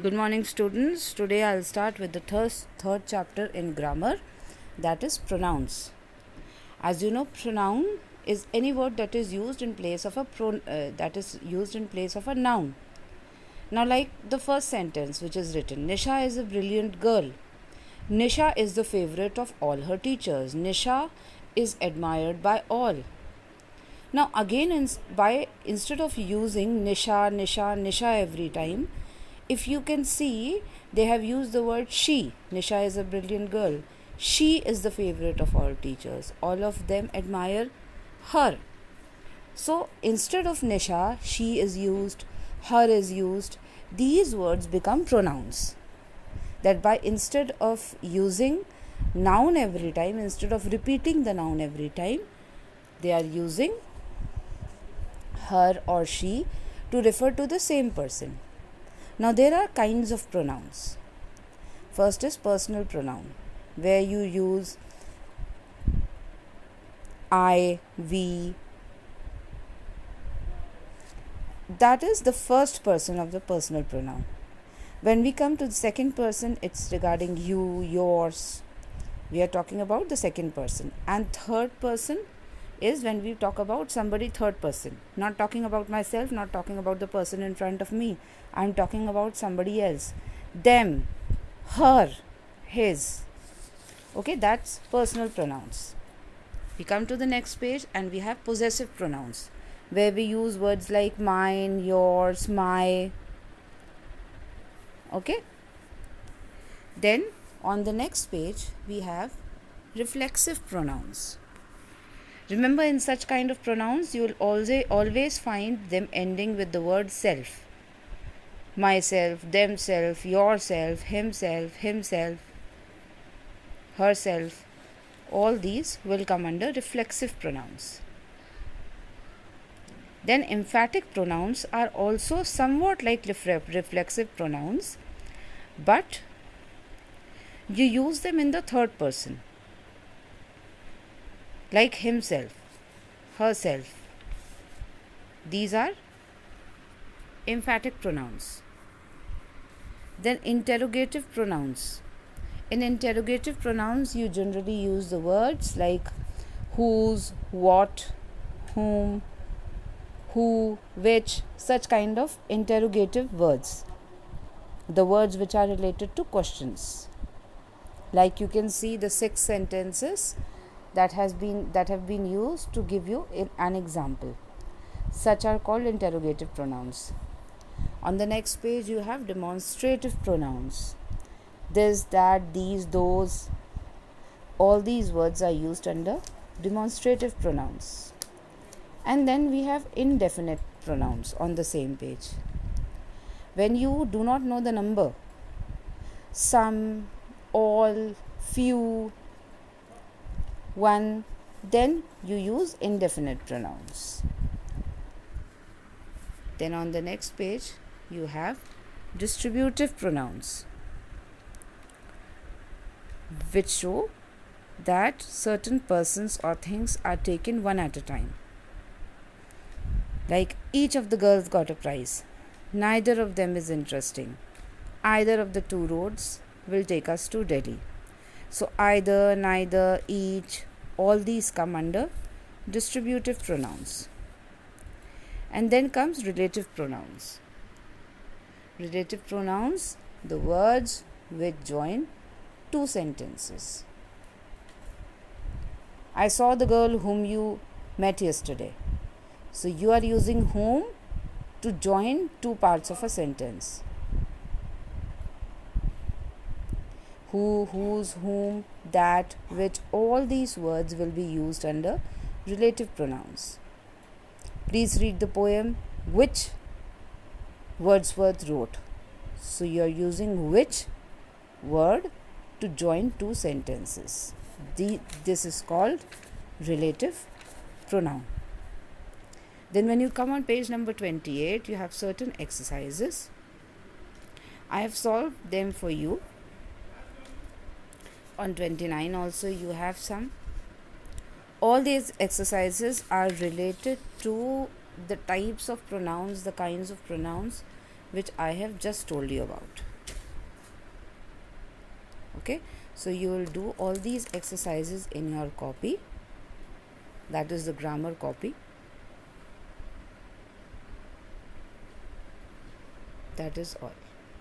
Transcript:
Good morning, students. Today I'll start with the third chapter in grammar, that is pronouns. As you know, pronoun is any word that is used in place of a noun. Now, like the first sentence which is written, Nisha is a brilliant girl. Nisha is the favorite of all her teachers. Nisha is admired by all. Now, again, instead of using Nisha every time, if you can see, they have used the word she. Nisha is a brilliant girl. She is the favorite of all teachers. All of them admire her. So, instead of Nisha, she is used, her is used. These words become pronouns. That by instead of using noun every time, instead of repeating the noun every time, they are using her or she to refer to the same person. Now, there are kinds of pronouns. First is personal pronoun, where you use I, we. That is the first person of the personal pronoun. When we come to the second person, it's regarding you, yours. We are talking about the second person. And third person is when we talk about somebody third person. Not talking about myself, not talking about the person in front of me. I'm talking about somebody else. Them, her, his. Okay, that's personal pronouns. We come to the next page and we have possessive pronouns, where we use words like mine, yours, my. Okay. Then on the next page we have reflexive pronouns. Remember, in such kind of pronouns, you will always find them ending with the word self. Myself, themself, yourself, himself, herself. All these will come under reflexive pronouns. Then emphatic pronouns are also somewhat like reflexive pronouns, but you use them in the third person, like himself, herself. These are emphatic pronouns. Then interrogative pronouns. In interrogative pronouns, you generally use the words like whose, what, whom, who, which, such kind of interrogative words. The words which are related to questions. Like you can see the 6 sentences that have been used to give you an example. Such are called interrogative pronouns. On the next page you have demonstrative pronouns. This, that, these, those. All these words are used under demonstrative pronouns. And then we have indefinite pronouns on the same page. When you do not know the number, some, all, few, one, then you use indefinite pronouns. Then on the next page you have distributive pronouns, which show that certain persons or things are taken one at a time. Like each of the girls got a prize. Neither of them is interesting. Either of the two roads will take us to Delhi. So either, neither, each, all these come under distributive pronouns. And then comes relative pronouns. Relative pronouns, the words which join two sentences. I saw the girl whom you met yesterday. So you are using whom to join two parts of a sentence. Who, whose, whom, that, which, all these words will be used under relative pronouns. Please read the poem which Wordsworth wrote. So you are using which word to join two sentences. This is called relative pronoun. Then when you come on page number 28, you have certain exercises. I have solved them for you. On 29 also you have some. All these exercises are related to the types of pronouns, the kinds of pronouns which I have just told you about. Okay, so you will do all these exercises in your copy, that is the grammar copy. That is all.